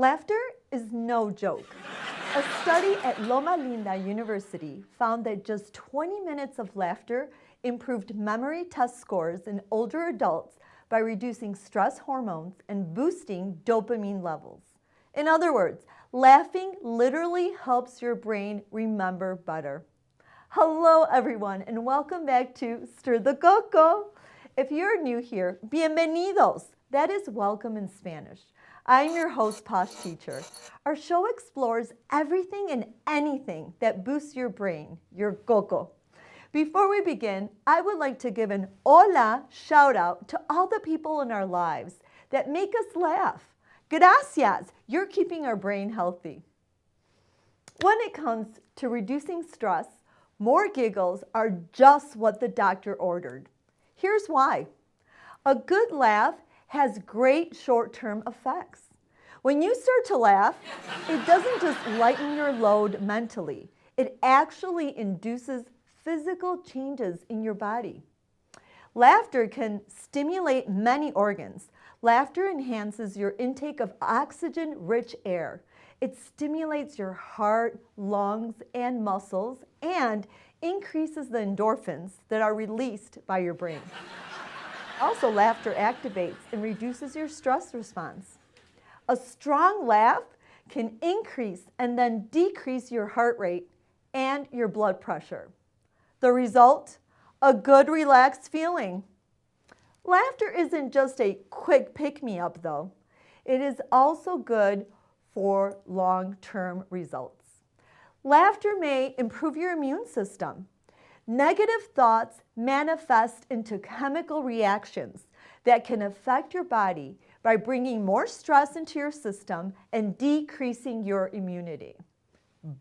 Laughter is no joke. A study at Loma Linda University found that just 20 minutes of laughter improved memory test scores in older adults by reducing stress hormones and boosting dopamine levels. In other words, laughing literally helps your brain remember better. Hello everyone and welcome back to Stir the Coco. If you're new here, bienvenidos. That is welcome in Spanish. I'm your host, Poshteacher. Our show explores everything and anything that boosts your brain, your coco. Before we begin, I would like to give an hola shout out to all the people in our lives that make us laugh. Gracias, you're keeping our brain healthy. When it comes to reducing stress, more giggles are just what the doctor ordered. Here's why. A good laugh has great short-term effects. When you start to laugh, it doesn't just lighten your load mentally. It actually induces physical changes in your body. Laughter can stimulate many organs. Laughter enhances your intake of oxygen-rich air. It stimulates your heart, lungs, and muscles, and increases the endorphins that are released by your brain. Also, laughter activates and reduces your stress response. A strong laugh can increase and then decrease your heart rate and your blood pressure. The result? A good, relaxed feeling. Laughter isn't just a quick pick-me-up, though. It is also good for long-term results. Laughter may improve your immune system. Negative thoughts manifest into chemical reactions that can affect your body by bringing more stress into your system and decreasing your immunity.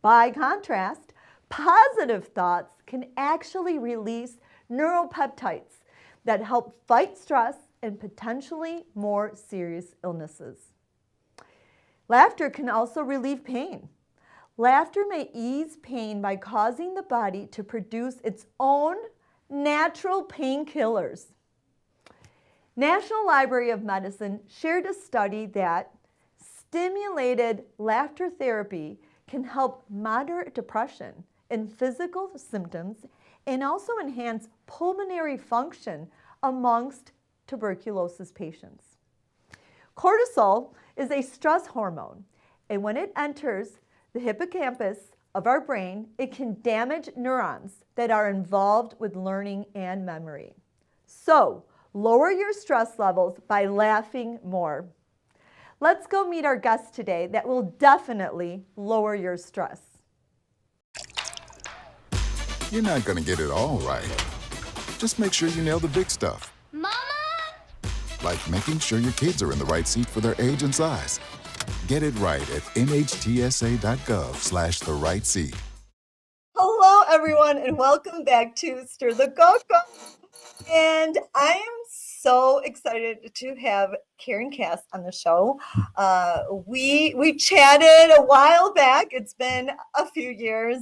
By contrast, positive thoughts can actually release neuropeptides that help fight stress and potentially more serious illnesses. Laughter can also relieve pain. Laughter may ease pain by causing the body to produce its own natural painkillers. National Library of Medicine shared a study that stimulated laughter therapy can help moderate depression and physical symptoms and also enhance pulmonary function amongst tuberculosis patients. Cortisol is a stress hormone, and when it enters the hippocampus of our brain, it can damage neurons that are involved with learning and memory. So, lower your stress levels by laughing more. Let's go meet our guest today that will definitely lower your stress. You're not going to get it all right. Just make sure you nail the big stuff. Mama! Like making sure your kids are in the right seat for their age and size. Get it right at nhtsa.gov/the right seat. Hello, everyone, and welcome back to Stir the Coco. And I am so excited to have Karen Cass on the show. We chatted a while back. It's been a few years,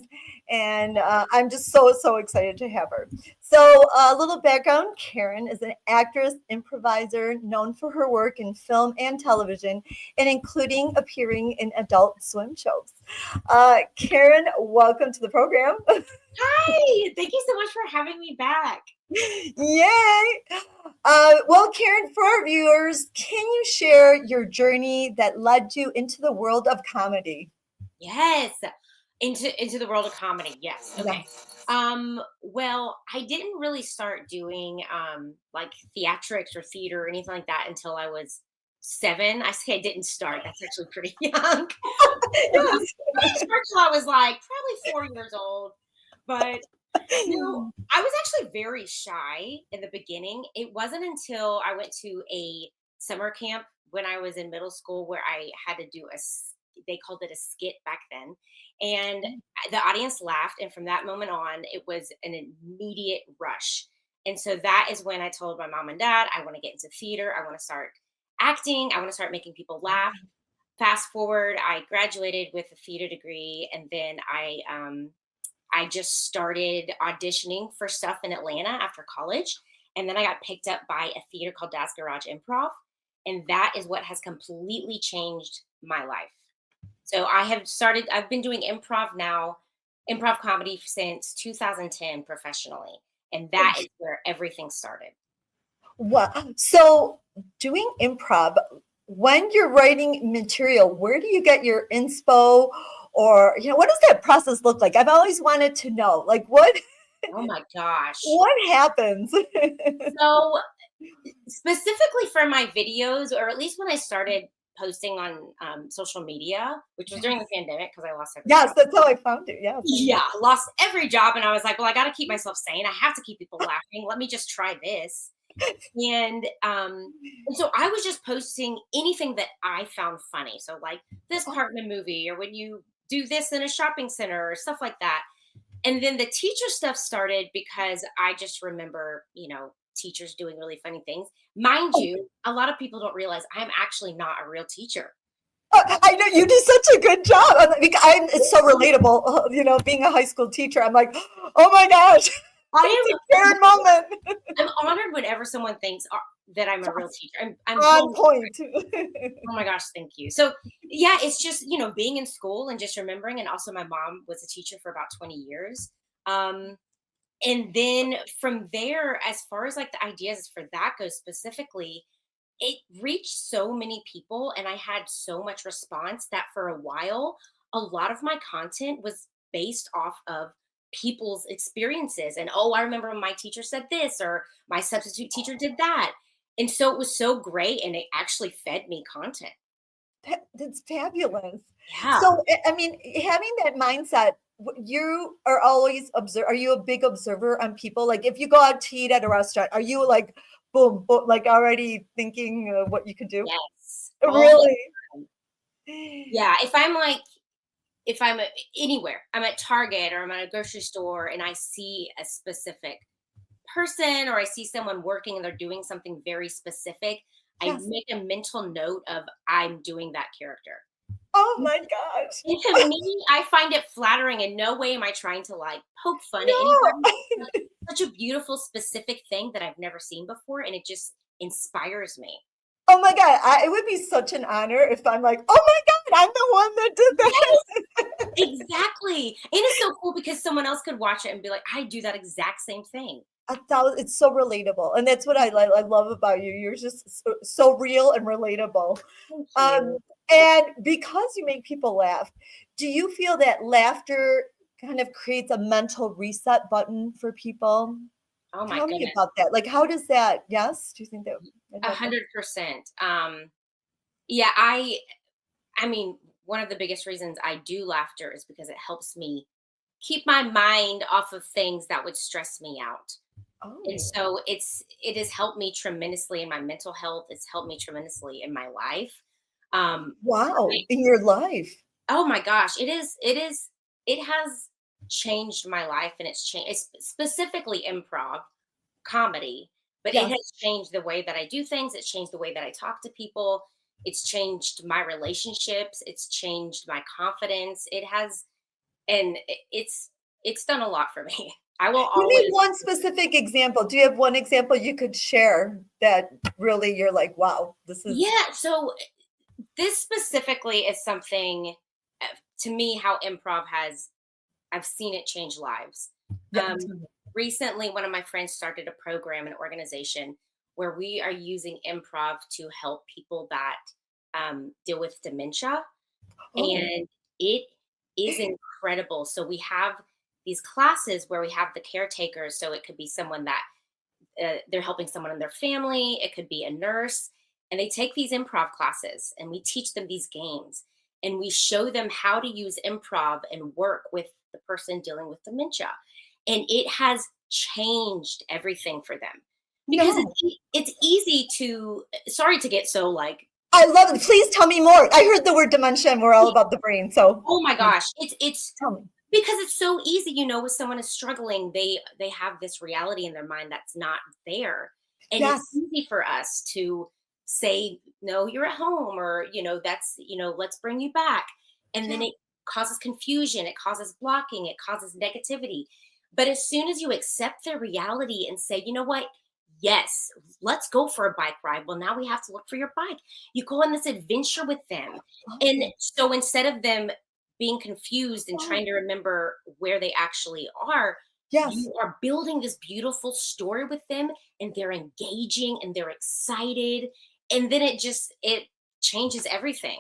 and I'm just so excited to have her. So a little background, Karen is an actress, improviser, known for her work in film and television, and including appearing in adult swim shows. Karen, welcome to the program. Hi! Thank you so much for having me back. Yay! Well, Karen, for our viewers, can you share your journey that led you into the world of comedy? Yes. Into the world of comedy. Yes. Okay. Yes. Well, I didn't really start doing like theatrics or theater or anything like that until I was 7. I say I didn't start. That's actually pretty young. Yes. I didn't start till I was like probably 4 years old. But no, I was actually very shy in the beginning. It wasn't until I went to a summer camp when I was in middle school where I had to do they called it a skit back then. And the audience laughed. And from that moment on, it was an immediate rush. And so that is when I told my mom and dad, I want to get into theater. I want to start acting. I want to start making people laugh. Fast forward, I graduated with a theater degree. And then I just started auditioning for stuff in Atlanta after college. And then I got picked up by a theater called Dad's Garage Improv. And that is what has completely changed my life. So I've been doing improv comedy since 2010 professionally. And that is where everything started. Wow. So doing improv, when you're writing material, where do you get your inspo, or what does that process look like? I've always wanted to know, like Oh my gosh. what happens? So specifically for my videos, or at least when I started posting on social media, which was during the pandemic because I lost every Yes, job. that's how I found it. Yes. Yeah, lost every job. And I was like, well, I got to keep myself sane. I have to keep people laughing. Let me just try this. And so I was just posting anything that I found funny. So like this part in a movie, or when you do this in a shopping center, or stuff like that. And then the teacher stuff started because I just remember, teachers doing really funny things. Mind you, a lot of people don't realize I'm actually not a real teacher. I know you do such a good job. It's so relatable. Being a high school teacher, I'm like, oh my gosh, I it's a weird moment. I'm honored whenever someone thinks that I'm a real teacher. I'm On blown. point. Oh my gosh, thank you. So yeah, it's just, being in school and just remembering. And also my mom was a teacher for about 20 years. And then from there, as far as like the ideas for that goes specifically, it reached so many people and I had so much response that for a while, a lot of my content was based off of people's experiences. And oh, I remember when my teacher said this, or my substitute teacher did that. And so it was so great and it actually fed me content. That's fabulous. Yeah. So, I mean, having that mindset, you are always Are you a big observer on people? Like, if you go out to eat at a restaurant, are you like, boom, boom, like already thinking what you could do? Yes. All the Really? time. Yeah. If I'm anywhere, I'm at Target or I'm at a grocery store and I see a specific person, or I see someone working and they're doing something very specific, I Yes. make a mental note of I'm doing that character. Oh my gosh. And to me, I find it flattering. In no way am I trying to like poke fun at anybody. No. Like, such a beautiful, specific thing that I've never seen before, and it just inspires me. Oh my God. It would be such an honor if I'm like, oh my God, I'm the one that did Yes, that. exactly. And it's so cool because someone else could watch it and be like, I do that exact same thing. It's so relatable. And that's what I love about you. You're just so real and relatable. Thank Um, you. and because you make people laugh, do you feel that laughter kind of creates a mental reset button for people? Oh my Tell me goodness. about that. Like, how does that? Yes, do you think that that A happens? 100%. Yeah, I mean, one of the biggest reasons I do laughter is because it helps me keep my mind off of things that would stress me out. And Oh, so it has helped me tremendously in my mental health. It's helped me tremendously in my life. wow! In your life, Oh my gosh, it has changed my life, and it's changed, it's specifically improv comedy, but it yes. has changed the way that I do things. It's changed the way that I talk to people. It's changed my relationships. It's changed my confidence. It has, and it's done a lot for me. I will Give me always. one specific example. Do you have one example you could share that really you're like, wow, this is Yeah, so this specifically is something, uh, to me, how improv has, I've seen it change lives. yeah. Um, Recently, one of my friends started a program, an organization where we are using improv to help people that deal with dementia. Oh, And it is incredible. So we have these classes where we have the caretakers. So it could be someone that they're helping someone in their family, it could be a nurse, and they take these improv classes and we teach them these games and we show them how to use improv and work with the person dealing with dementia. And it has changed everything for them because no. it's easy to, sorry to get so like, I love it. Please tell me more. I heard the word dementia and we're all about the brain. So oh my gosh, it's tell me. because it's so easy, when someone is struggling, they have this reality in their mind that's not there. And it's Yes. easy for us to say, no, you're at home, or that's, let's bring you back. And then Yeah. it causes confusion, it causes blocking, it causes negativity. But as soon as you accept their reality and say, you know what, yes, let's go for a bike ride. Well, now we have to look for your bike. You go on this adventure with them. And Oh, so instead of them being confused and oh, trying to remember where they actually are, yes. you are building this beautiful story with them, and they're engaging and they're excited. And then it changes everything.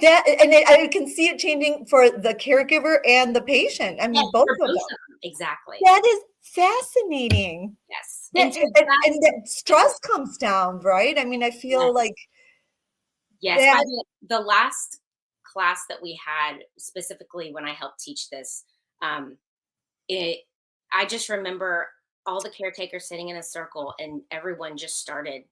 That and I can see it changing for the caregiver and the patient. I Yes, mean, both for of both them. of them. Exactly. That is fascinating. Yes. That and that stress comes down, right? I mean, I feel Yes. like Yes, by that the last class that we had, specifically when I helped teach this, um, it I just remember all the caretakers sitting in a circle and everyone just started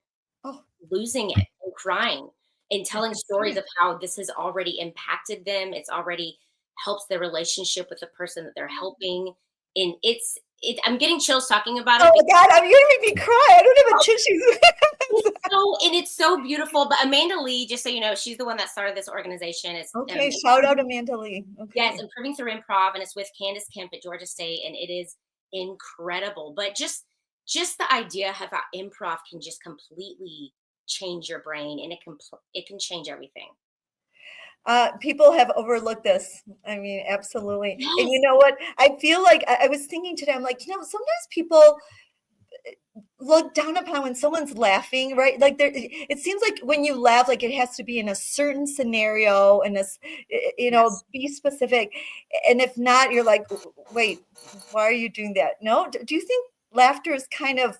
oh, losing it and crying and I telling can see stories it. of how this has already impacted them. It's already helps their relationship with the person that they're helping. And I'm getting chills talking about Oh it. my God, you're gonna make me cry. I don't have a tissue. It's so beautiful. But Amanda Lee, just so you know, she's the one that started this organization. It's Okay, shout out Amanda Lee. yes, Okay. Improving Through Improv, and it's with Candace Kemp at Georgia State, and it is incredible. But just the idea of how improv can just completely change your brain, and it can change everything. People have overlooked this. I mean, absolutely. And Yes, you know what? I feel like I was thinking today, I'm like, sometimes people look down upon when someone's laughing, right? Like it seems like when you laugh, like it has to be in a certain scenario and yes. be specific. And if not, you're like, wait, why are you doing that? No, do you think laughter is kind of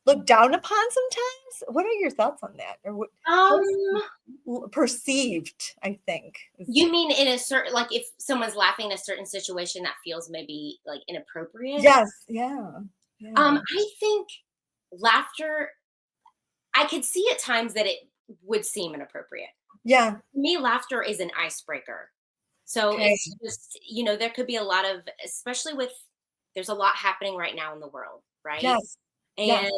looked down upon sometimes? What are your thoughts on that? Or how is Um, it perceived? I think. you mean in a certain like if someone's laughing in a certain situation that feels maybe like inappropriate? Yes, yeah, yeah, I think laughter. I could see at times that it would seem inappropriate. yeah. To me, laughter is an icebreaker. So Okay. it's just, there could be a lot of, especially with, there's a lot happening right now in the world, right? Yes, yes.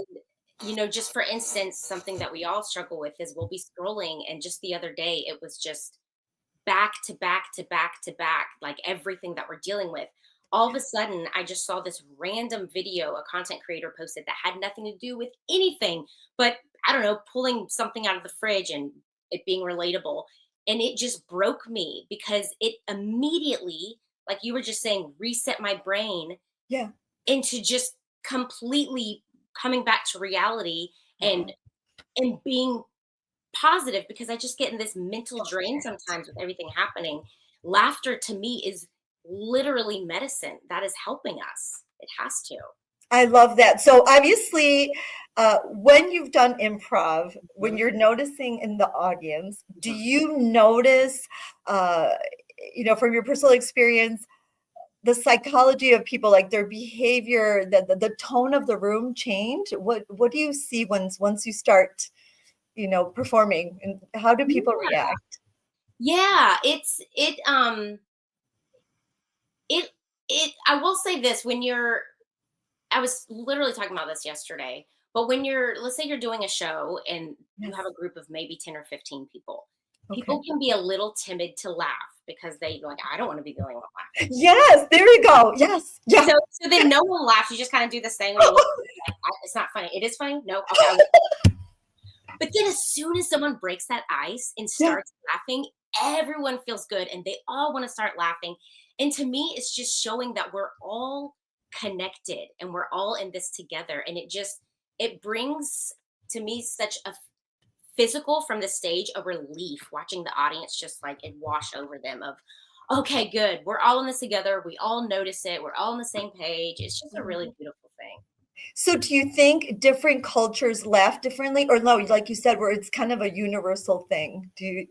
And, just for instance, something that we all struggle with is we'll be scrolling, and just the other day, it was just back to back to back to back, like everything that we're dealing with. All of a sudden, I just saw this random video a content creator posted that had nothing to do with anything, but I don't know, pulling something out of the fridge and it being relatable. And it just broke me because it immediately, like you were just saying, reset my brain Yeah. into just completely coming back to reality and Wow. being positive, because I just get in this mental drain Okay. sometimes with everything happening. Laughter to me is literally medicine that is helping us. It has to. I love that. So obviously, when you've done improv, when Mhm, you're noticing in the audience, do mhm. you notice, uh, from your personal experience, the psychology of people, like their behavior, the tone of the room change? What do you see once you start, performing, and how do people Yeah. react? Yeah, it I will say this, when you're I was literally talking about this yesterday, but when let's say you're doing a show and you have Yes. a group of maybe 10 or 15 people, Okay. people can be a little timid to laugh because they like, I don't want to be the only one laughing. Yes, there we go. Yes. Yeah. So then no one laughs. You just kind of do this thing where you look, like, it's not funny. It is funny. No. Okay. I won't. But then as soon as someone breaks that ice and Yeah. starts laughing, everyone feels good and they all want to start laughing. And to me, it's just showing that we're all connected and we're all in this together. And it brings to me such a physical from the stage, a relief watching the audience just like it wash over them of, okay, good. We're all in this together. We all notice it. We're all on the same page. It's just a really beautiful thing. So do you think different cultures laugh differently, or no, like you said, where it's kind of a universal thing? Do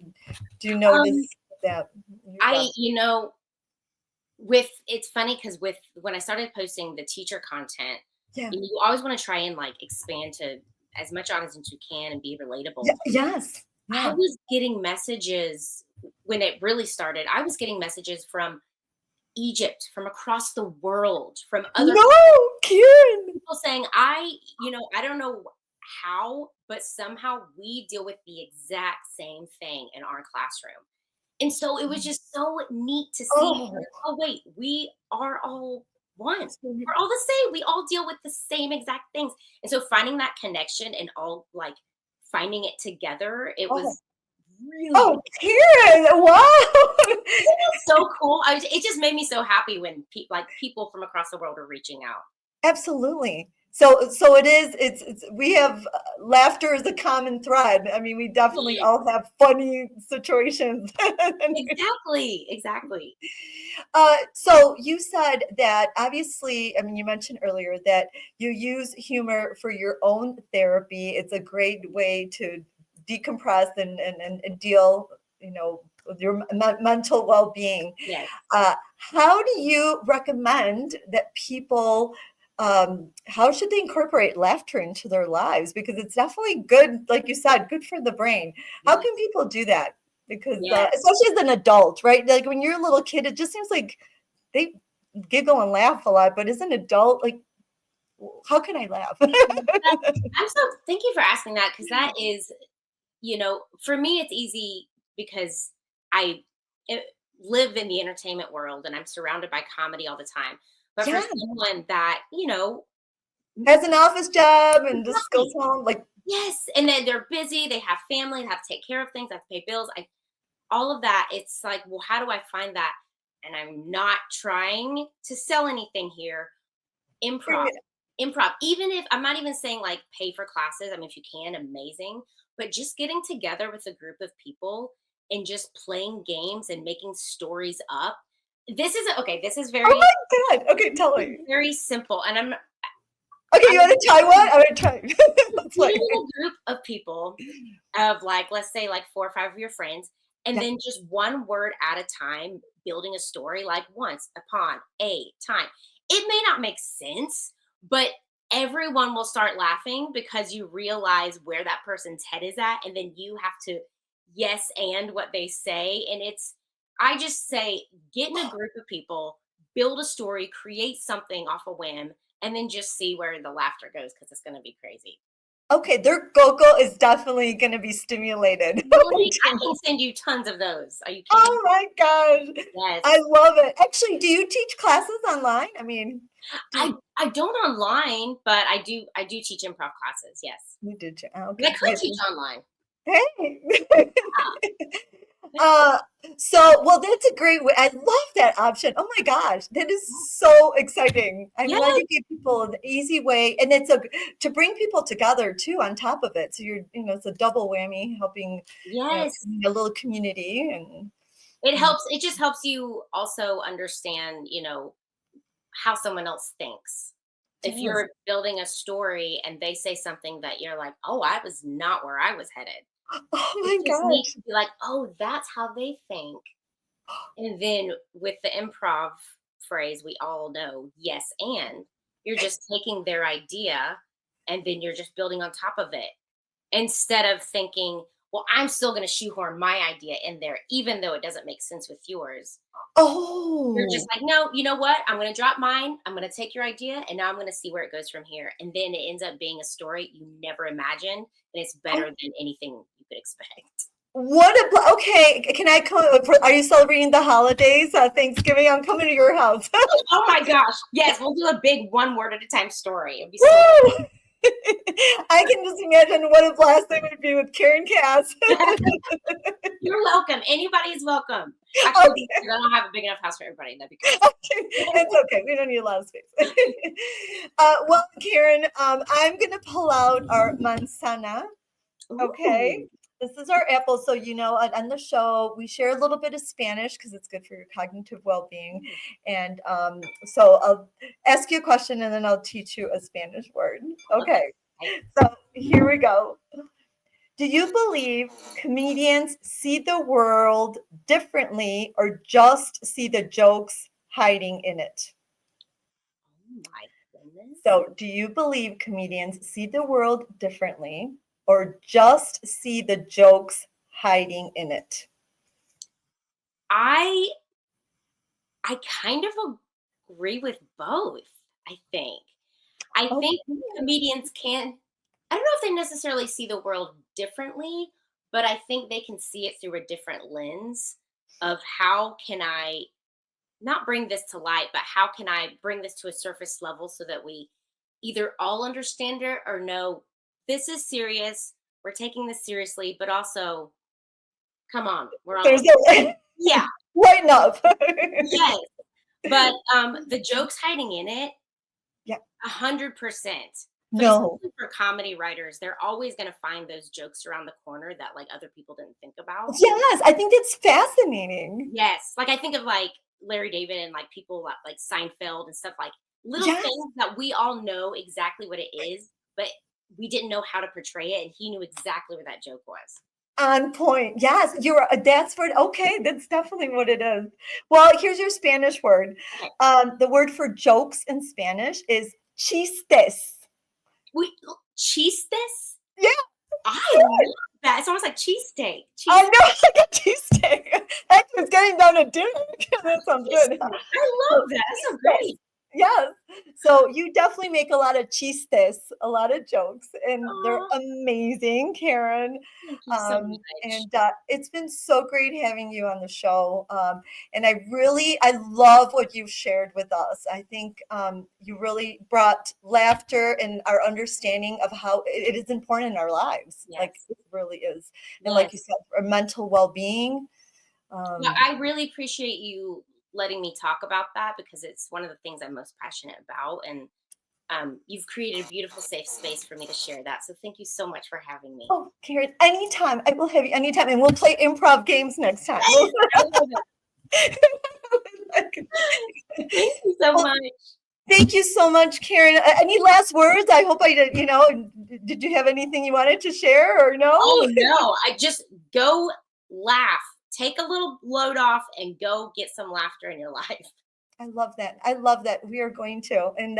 you Um, notice that in your I, job? with it's funny because with when I started posting the teacher content, Yeah. you always want to try and like expand to as much audience as you can and be Yeah. relatable. Yes. I Yeah. was getting messages when it really started. I was getting messages from Egypt, from across the world, from other No, Kieran. people saying, I don't know how, but somehow we deal with the exact same thing in our classroom. And so it was just so neat to see, Oh, like, oh, wait, we are all once. We're all the same. We all deal with the same exact things. And so finding that connection and all like finding it together, it Oh, was really oh, Karen, wow. so cool. It just made me so happy when people from across the world are reaching out. Absolutely. So it is, it's we have laughter is a common thread. I mean, we definitely Yes, all have funny situations. exactly, exactly. So you said that obviously, I mean, you mentioned earlier that you use humor for your own therapy. It's a great way to decompress and deal, with your mental well-being. Yes, How do you recommend that people, how should they incorporate laughter into their lives? Because it's definitely good, like you said, good for the brain. How yes, can people do that? Because yes. especially as an adult, right? Like when you're a little kid, it just seems like they giggle and laugh a lot, but as an adult, like, how can I laugh? I'm so thank you for asking that because that is, for me it's easy because I eh, live in the entertainment world and I'm surrounded by comedy all the time. But for Yeah, someone that, has an office job and just goes exactly. home, like, Yes, and then they're busy, they have family, they have to take care of things, they have to pay bills. All of that, it's like, well, how do I find that? And I'm not trying to sell anything here. Improv. Improv. Even if I'm not even saying like pay for classes. I mean, if you can, amazing. But just getting together with a group of people and just playing games and making stories up. This is okay. oh my God. Okay, tell me. Very simple. And Okay, you I'm want to try one? I'm gonna try. Let's get play. in a group of people of like, let's say like 4 or 5 of your friends, and Yeah. then just one word at a time, building a story like once upon a time. It may not make sense, but everyone will start laughing because you realize where that person's head is at, and then you have to yes and what they say. And I just say, get in a group of people, build a story, create something off a whim, and then just see where the laughter goes because it's going to be crazy. Okay, their Coco is definitely gonna be stimulated. Really? I can send you tons of those. Are you kidding? Oh my gosh. I Yes. love it. Actually, do you teach classes online? I mean, do I don't online, but I do teach improv classes, yes. you did you? Oh, But I okay. could teach online. Hey. Yeah. Uh, well, that's a great way. I love that option. Oh my gosh, that is so exciting. I'm glad Yes, you gave people an easy way, and to bring people together too on top of it. So it's a double whammy, helping, yes. a little community and It just helps you also understand, how someone else thinks. If yes. you're building a story and they say something that you're like, "Oh, I was not where I was headed." Oh It's my just neat gosh. to be like, "Oh, that's how they think." And then with the improv phrase, we all know yes, and you're just taking their idea and then you're just building on top of it instead of thinking, well, I'm still going to shoehorn my idea in there, even though it doesn't make sense with yours. You're just Oh. like, no, you know what? I'm going to drop mine. I'm going to take your idea and now I'm going to see where it goes from here. And then it ends up being a story you never imagined. And it's better Oh, than anything you could expect. okay, can I come? Are you celebrating the holidays? Thanksgiving? I'm coming to your house. Oh my gosh. Yes, we'll do a big one word at a time story. It'd be so Woo! I can just imagine what a blast it would be with Karen Cass. You're welcome. Anybody is welcome. Actually, Okay, I don't have a big enough house for everybody. That'd be crazy. it's okay. We don't need a lot of space. Well, Karen, I'm gonna pull out our manzana. Okay. Ooh. This is our apple. So, on the show, we share a little bit of Spanish because it's good for your cognitive well being. And so I'll ask you a question and then I'll teach you a Spanish word. Okay. Okay. So here we go. Do you believe comedians see the world differently or just see the jokes hiding in it? Oh my goodness. So, do you believe comedians see the world differently or just see the jokes hiding in it? I I kind of agree with both, I think. I think Okay. comedians can I don't know if they necessarily see the world differently, but I think they can see it through a different lens of how can I not bring this to light, but how can I bring this to a surface level so that we either all understand it or know this is serious. We're taking this seriously, but also, come on, we're all There's no yeah, lighten up. yes. But the jokes hiding in it, Yeah. 100%. But No. especially for comedy writers, they're always going to find those jokes around the corner that like other people didn't think about. Yes, I think that's fascinating. Yes, like I think of like Larry David and like people like Seinfeld and stuff like little Yes. things that we all know exactly what it is, but we didn't know how to portray it, and he knew exactly what that joke was. On point. Yes, you're that's what okay, that's definitely what it is. Well, here's your Spanish word. Okay, The word for jokes in Spanish is chistes. we chistes. Yeah, I love that. It's almost like cheesesteak. I Cheese. know, like a cheesesteak. Actually, it's getting down to dinner. That sounds good. I love that. That's so great. Yes. So you definitely make a lot of chistes, a lot of jokes, and they're Aw, amazing, Karen. thank you so much. And it's been so great having you on the show. And I love what you've shared with us. I think you really brought laughter and our understanding of how it is important in our lives. Like Yes. it really is. And like you Yes. said, our mental well-being. Yeah, I really appreciate you letting me talk about that because it's one of the things I'm most passionate about. And you've created a beautiful, safe space for me to share that. So thank you so much for having me. Oh, Karen, anytime. I will have you anytime, and we'll play improv games next time. I love it. Thank you so Well, much. thank you so much, Karen. Any last words? I hope I did. Did you have anything you wanted to share or no? Oh no, I just go laugh. Take a little load off and go get some laughter in your life. I love that. I love that. We are going to, and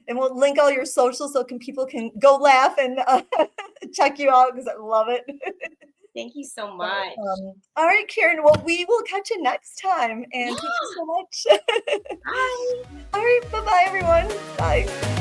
we'll link all your socials so people can go laugh and check you out because I love it. Thank you so So, much. all right, Karen. Well, we will catch you next time, and Yeah. thank you so much. Bye. All right, bye bye, everyone. Bye.